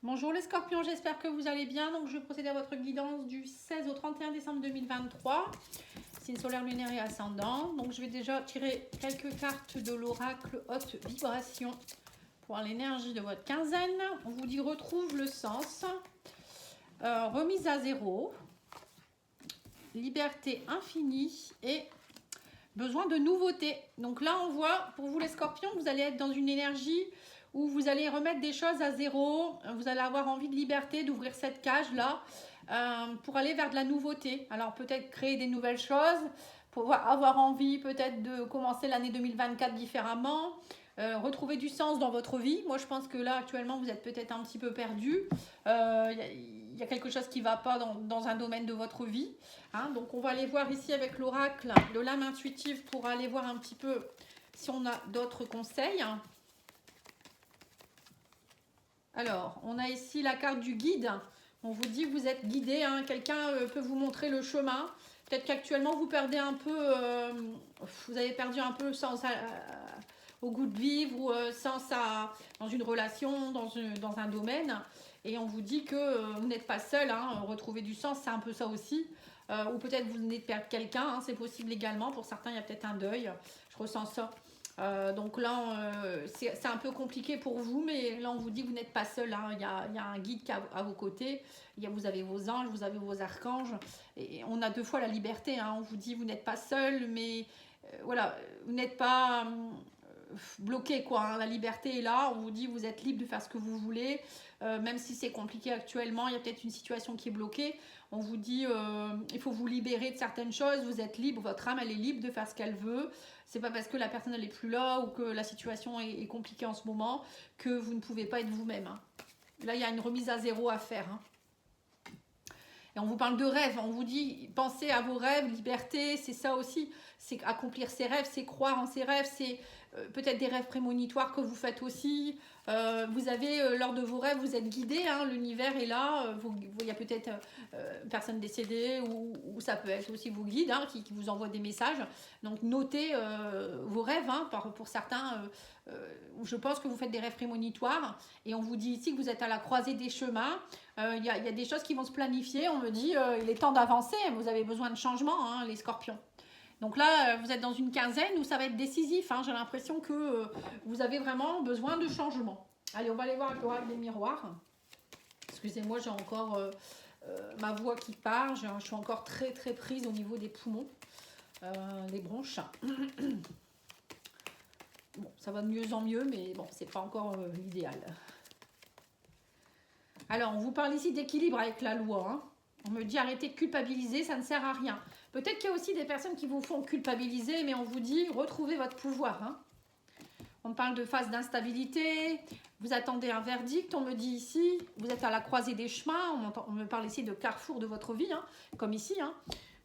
Bonjour les scorpions, j'espère que vous allez bien. Donc je vais procéder à votre guidance du 16 au 31 décembre 2023. Signe solaire, lunaire et ascendant. Donc je vais déjà tirer quelques cartes de l'oracle haute vibration pour l'énergie de votre quinzaine. On vous dit retrouve le sens, remise à zéro, liberté infinie et besoin de nouveautés. Donc là on voit pour vous les scorpions, vous allez être dans une énergie où vous allez remettre des choses à zéro, vous allez avoir envie de liberté, d'ouvrir cette cage-là pour aller vers de la nouveauté. Alors peut-être créer des nouvelles choses, pour avoir envie peut-être de commencer l'année 2024 différemment, retrouver du sens dans votre vie. Moi je pense que là actuellement vous êtes peut-être un petit peu perdu, il y a quelque chose qui ne va pas dans un domaine de votre vie. Hein. Donc on va aller voir ici avec l'oracle de l'âme intuitive pour aller voir un petit peu si on a d'autres conseils. Alors, on a ici la carte du guide. On vous dit que vous êtes guidé, hein. Quelqu'un peut vous montrer le chemin. Peut-être qu'actuellement, vous perdez un peu, vous avez perdu un peu le sens au goût de vivre ou sens dans une relation, dans un domaine. Et on vous dit que vous n'êtes pas seul, hein. Retrouver du sens, c'est un peu ça aussi. Ou peut-être vous venez de perdre quelqu'un, hein. C'est possible également. Pour certains, il y a peut-être un deuil. Je ressens ça. Donc là, c'est un peu compliqué pour vous, mais là, on vous dit que vous n'êtes pas seul. Hein. Il y a un guide qui est à vos côtés. Vous avez vos anges, vous avez vos archanges. Et on a deux fois la liberté. Hein. On vous dit que vous n'êtes pas seul, mais voilà, vous n'êtes pas bloqué, quoi. Hein. La liberté est là. On vous dit que vous êtes libre de faire ce que vous voulez. Même si c'est compliqué actuellement, il y a peut-être une situation qui est bloquée. On vous dit il faut vous libérer de certaines choses. Vous êtes libre, votre âme, elle est libre de faire ce qu'elle veut. C'est pas parce que la personne elle est plus là ou que la situation est compliquée en ce moment que vous ne pouvez pas être vous-même. Hein. Là, il y a une remise à zéro à faire. Hein. Et on vous parle de rêves, on vous dit pensez à vos rêves, liberté, c'est ça aussi, c'est accomplir ses rêves, c'est croire en ses rêves, c'est peut-être des rêves prémonitoires que vous faites aussi. Vous avez, lors de vos rêves, vous êtes guidé, hein, l'univers est là, il y a peut-être une personne décédée ou ça peut être aussi vos guides hein, qui vous envoient des messages. Donc notez vos rêves, hein, pour certains, je pense que vous faites des rêves prémonitoires et on vous dit ici que vous êtes à la croisée des chemins. Il y a des choses qui vont se planifier. On me dit il est temps d'avancer. Vous avez besoin de changement, hein, les scorpions. Donc là, vous êtes dans une quinzaine où ça va être décisif. Hein. J'ai l'impression que vous avez vraiment besoin de changement. Allez, on va aller voir avec l'oracle des miroirs. Excusez-moi, j'ai encore ma voix qui part. Je suis encore très très prise au niveau des poumons, des bronches. Bon, ça va de mieux en mieux, mais bon, c'est pas encore l'idéal. Alors, on vous parle ici d'équilibre avec la loi. Hein. On me dit arrêtez de culpabiliser, ça ne sert à rien. Peut-être qu'il y a aussi des personnes qui vous font culpabiliser, mais on vous dit retrouvez votre pouvoir. Hein. On parle de phase d'instabilité, vous attendez un verdict, on me dit ici, vous êtes à la croisée des chemins, on me parle ici de carrefour de votre vie, hein, comme ici. Hein.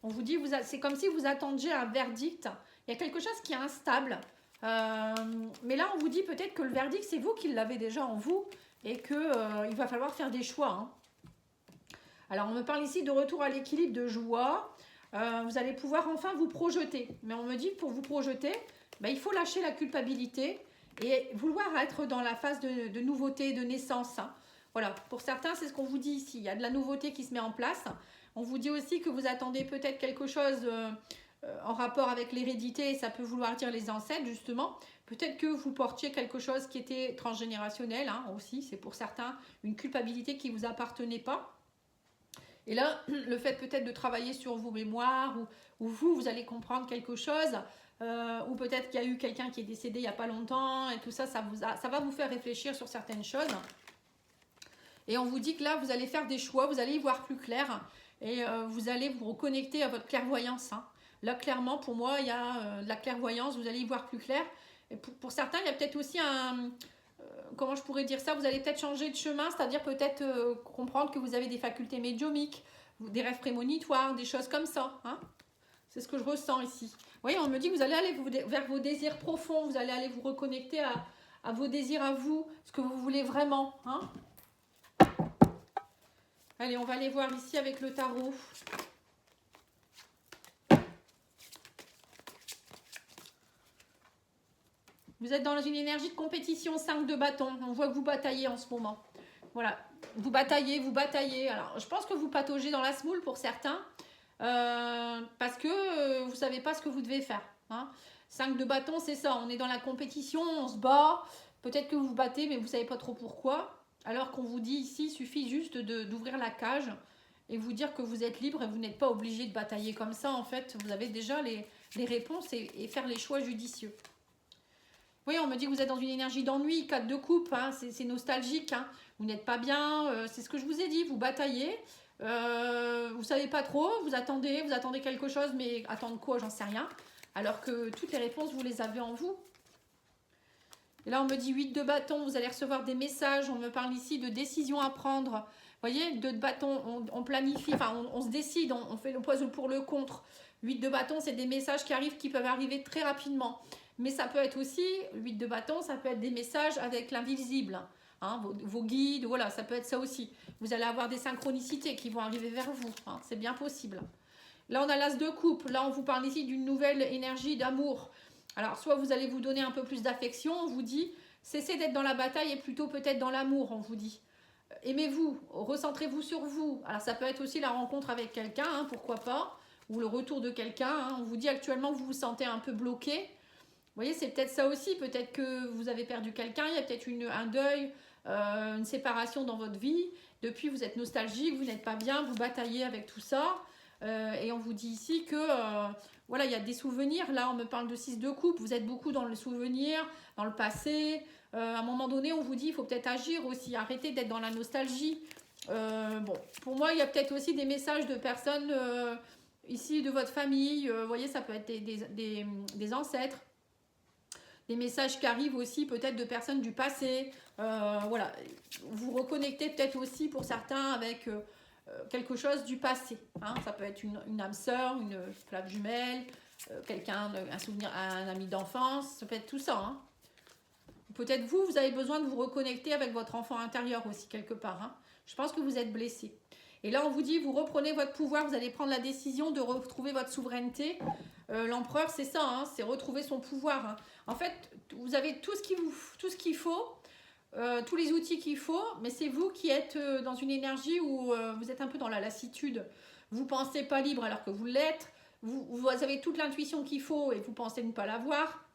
On vous dit, c'est comme si vous attendiez un verdict. Il y a quelque chose qui est instable. Mais là, on vous dit peut-être que le verdict, c'est vous qui l'avez déjà en vous et qu'il va falloir faire des choix. Hein. Alors, on me parle ici de retour à l'équilibre, de joie. Vous allez pouvoir enfin vous projeter. Mais on me dit que pour vous projeter, il faut lâcher la culpabilité et vouloir être dans la phase de nouveauté, de naissance. Hein. Voilà, pour certains, c'est ce qu'on vous dit ici. Il y a de la nouveauté qui se met en place. On vous dit aussi que vous attendez peut-être quelque chose en rapport avec l'hérédité, et ça peut vouloir dire les ancêtres, justement. Peut-être que vous portiez quelque chose qui était transgénérationnel, hein, aussi. C'est pour certains une culpabilité qui ne vous appartenait pas. Et là, le fait peut-être de travailler sur vos mémoires, ou vous allez comprendre quelque chose, ou peut-être qu'il y a eu quelqu'un qui est décédé il n'y a pas longtemps, et tout ça, ça va vous faire réfléchir sur certaines choses. Et on vous dit que là, vous allez faire des choix, vous allez y voir plus clair, et vous allez vous reconnecter à votre clairvoyance. Hein. Là, clairement, pour moi, il y a de la clairvoyance, vous allez y voir plus clair. Et pour certains, il y a peut-être aussi comment je pourrais dire ça, vous allez peut-être changer de chemin, c'est-à-dire peut-être comprendre que vous avez des facultés médiumiques, des rêves prémonitoires, des choses comme ça. Hein. C'est ce que je ressens ici. Vous voyez, on me dit que vous allez aller vers vos désirs profonds, vous allez aller vous reconnecter à vos désirs à vous, ce que vous voulez vraiment. Hein. Allez, on va aller voir ici avec le tarot. Vous êtes dans une énergie de compétition, 5 de bâton. On voit que vous bataillez en ce moment. Voilà, vous bataillez, vous bataillez. Alors, je pense que vous pataugez dans la semoule pour certains, parce que vous ne savez pas ce que vous devez faire. Hein. 5 de bâton, c'est ça, on est dans la compétition, on se bat. Peut-être que vous vous battez, mais vous ne savez pas trop pourquoi. Alors qu'on vous dit ici, il suffit juste d'ouvrir la cage et vous dire que vous êtes libre et vous n'êtes pas obligé de batailler comme ça. En fait, vous avez déjà les réponses et faire les choix judicieux. Oui, on me dit que vous êtes dans une énergie d'ennui, 4 de coupe, hein, c'est nostalgique, hein. Vous n'êtes pas bien, c'est ce que je vous ai dit, vous bataillez, vous ne savez pas trop, vous attendez quelque chose, mais attendre quoi, j'en sais rien. Alors que toutes les réponses, vous les avez en vous. Et là, on me dit 8 de bâton, vous allez recevoir des messages, on me parle ici de décisions à prendre. Vous voyez, 2 de bâton, on planifie, enfin, on se décide, on fait le poids pour le contre. 8 de bâton, c'est des messages qui arrivent, qui peuvent arriver très rapidement. Mais ça peut être aussi, 8 de bâton, ça peut être des messages avec l'invisible. Hein, vos guides, voilà, ça peut être ça aussi. Vous allez avoir des synchronicités qui vont arriver vers vous. Hein, c'est bien possible. Là, on a l'as de coupe. Là, on vous parle ici d'une nouvelle énergie d'amour. Alors, soit vous allez vous donner un peu plus d'affection, on vous dit, cessez d'être dans la bataille et plutôt peut-être dans l'amour, on vous dit. Aimez-vous, recentrez-vous sur vous. Alors, ça peut être aussi la rencontre avec quelqu'un, hein, pourquoi pas, ou le retour de quelqu'un. Hein. On vous dit actuellement que vous vous sentez un peu bloqué. Vous voyez, c'est peut-être ça aussi. Peut-être que vous avez perdu quelqu'un, il y a peut-être un deuil, une séparation dans votre vie. Depuis, vous êtes nostalgique, vous n'êtes pas bien, vous bataillez avec tout ça. Et on vous dit ici que voilà, il y a des souvenirs. Là, on me parle de 6 de coupe. Vous êtes beaucoup dans le souvenir, dans le passé. À un moment donné, on vous dit il faut peut-être agir aussi. Arrêtez d'être dans la nostalgie. Bon, pour moi, il y a peut-être aussi des messages de personnes ici de votre famille. Vous voyez, ça peut être des ancêtres. Des messages qui arrivent aussi peut-être de personnes du passé. Voilà, vous reconnectez peut-être aussi pour certains avec quelque chose du passé. Hein. Ça peut être une âme sœur, une flamme jumelle, quelqu'un, un souvenir, un ami d'enfance. Ça peut être tout ça. Hein. Peut-être vous avez besoin de vous reconnecter avec votre enfant intérieur aussi quelque part. Hein. Je pense que vous êtes blessé. Et là, on vous dit, vous reprenez votre pouvoir, vous allez prendre la décision de retrouver votre souveraineté. L'empereur, c'est ça, hein, c'est retrouver son pouvoir. Hein. En fait, vous avez tout ce qu'il faut, tous les outils qu'il faut, mais c'est vous qui êtes dans une énergie où vous êtes un peu dans la lassitude. Vous ne pensez pas libre alors que vous l'êtes. Vous avez toute l'intuition qu'il faut et vous pensez ne pas l'avoir.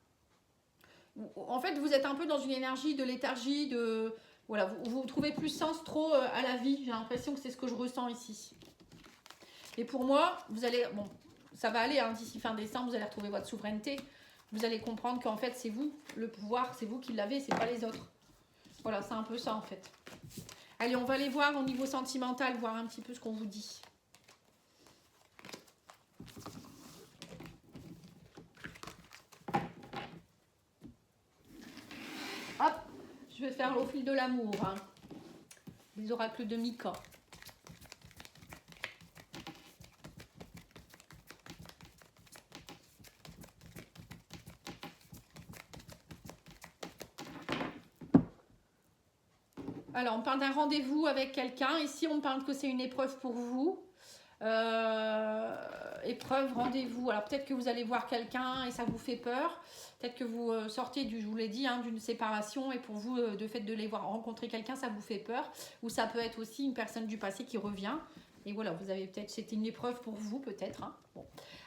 En fait, vous êtes un peu dans une énergie de léthargie, de... Voilà, vous trouvez plus sens trop à la vie. J'ai l'impression que c'est ce que je ressens ici. Et pour moi, vous allez... Bon, ça va aller, hein, d'ici fin décembre, vous allez retrouver votre souveraineté. Vous allez comprendre qu'en fait, c'est vous, le pouvoir, c'est vous qui l'avez, c'est pas les autres. Voilà, c'est un peu ça, en fait. Allez, on va aller voir au niveau sentimental, voir un petit peu ce qu'on vous dit. Hop, je vais faire au fil de l'amour. Hein. Les oracles de Mika. Alors, on parle d'un rendez-vous avec quelqu'un. Ici, on parle que c'est une épreuve pour vous. Épreuve, rendez-vous. Alors, peut-être que vous allez voir quelqu'un et ça vous fait peur. Peut-être que vous sortez, je vous l'ai dit, hein, d'une séparation. Et pour vous, de fait de les voir rencontrer quelqu'un, ça vous fait peur. Ou ça peut être aussi une personne du passé qui revient. Et voilà, vous avez peut-être, c'était une épreuve pour vous, peut-être. Hein. Bon.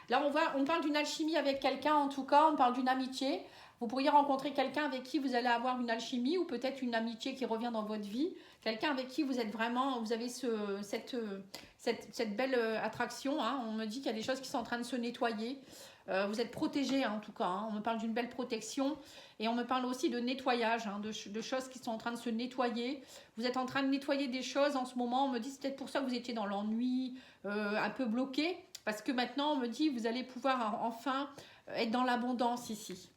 Là, on parle d'une alchimie avec quelqu'un, en tout cas. On parle d'une amitié. Vous pourriez rencontrer quelqu'un avec qui vous allez avoir une alchimie ou peut-être une amitié qui revient dans votre vie. Quelqu'un avec qui vous êtes vraiment, vous avez cette belle attraction. Hein. On me dit qu'il y a des choses qui sont en train de se nettoyer. Vous êtes protégé, hein, en tout cas. Hein. On me parle d'une belle protection. Et on me parle aussi de nettoyage, hein, de choses qui sont en train de se nettoyer. Vous êtes en train de nettoyer des choses en ce moment. On me dit c'est peut-être pour ça que vous étiez dans l'ennui, un peu bloqué. Parce que maintenant, on me dit vous allez pouvoir enfin être dans l'abondance ici.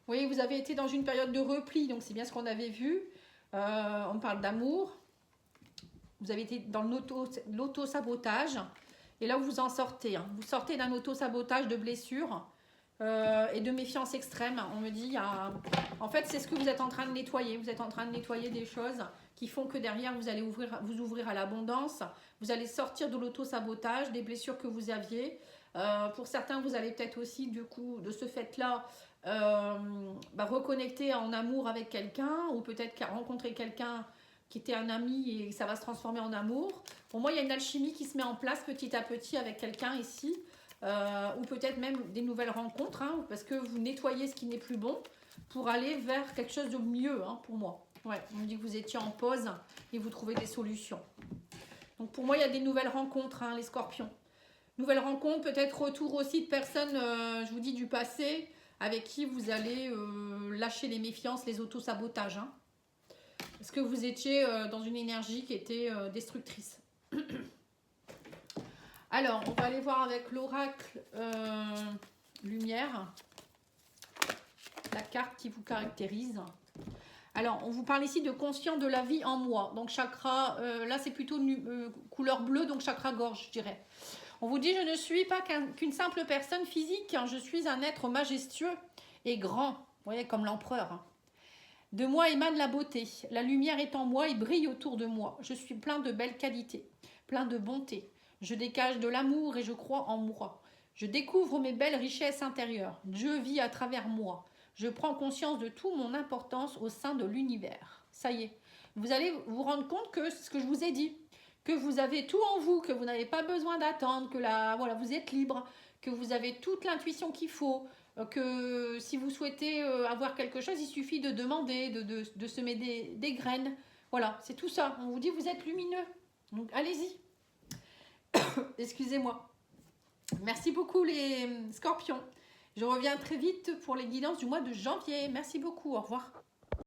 Vous voyez, vous avez été dans une période de repli, donc c'est bien ce qu'on avait vu. On parle d'amour. Vous avez été dans l'auto-sabotage. Et là, vous en sortez. Hein. Vous sortez d'un auto-sabotage de blessures et de méfiance extrême. On me dit, en fait, c'est ce que vous êtes en train de nettoyer. Vous êtes en train de nettoyer des choses qui font que derrière, vous allez vous ouvrir à l'abondance. Vous allez sortir de l'auto-sabotage, des blessures que vous aviez. Pour certains, vous allez peut-être aussi, du coup, de ce fait-là, reconnecter en amour avec quelqu'un, ou peut-être rencontrer quelqu'un qui était un ami et ça va se transformer en amour. Pour moi, il y a une alchimie qui se met en place petit à petit avec quelqu'un ici, ou peut-être même des nouvelles rencontres, hein, parce que vous nettoyez ce qui n'est plus bon pour aller vers quelque chose de mieux, hein, pour moi. Ouais, on me dit que vous étiez en pause et vous trouvez des solutions. Donc pour moi, il y a des nouvelles rencontres, hein, les scorpions. Nouvelles rencontres, peut-être retour aussi de personnes, je vous dis, du passé, avec qui vous allez lâcher les méfiances, les autosabotages. Hein. Parce que vous étiez dans une énergie qui était destructrice. Alors, on va aller voir avec l'oracle lumière, la carte qui vous caractérise. Alors, on vous parle ici de conscient de la vie en moi. Donc, chakra, là, c'est plutôt couleur bleue, donc chakra gorge, je dirais. On vous dit, je ne suis pas qu'une simple personne physique, hein, je suis un être majestueux et grand, vous voyez, comme l'empereur. Hein. De moi émane la beauté, la lumière est en moi et brille autour de moi. Je suis plein de belles qualités, plein de bonté. Je dégage de l'amour et je crois en moi. Je découvre mes belles richesses intérieures. Dieu vit à travers moi. Je prends conscience de toute mon importance au sein de l'univers. Ça y est, vous allez vous rendre compte que c'est ce que je vous ai dit, que vous avez tout en vous, que vous n'avez pas besoin d'attendre, que voilà, vous êtes libre, que vous avez toute l'intuition qu'il faut, que si vous souhaitez avoir quelque chose, il suffit de demander, de semer des graines. Voilà, c'est tout ça. On vous dit vous êtes lumineux. Donc allez-y. Excusez-moi. Merci beaucoup les scorpions. Je reviens très vite pour les guidances du mois de janvier. Merci beaucoup. Au revoir.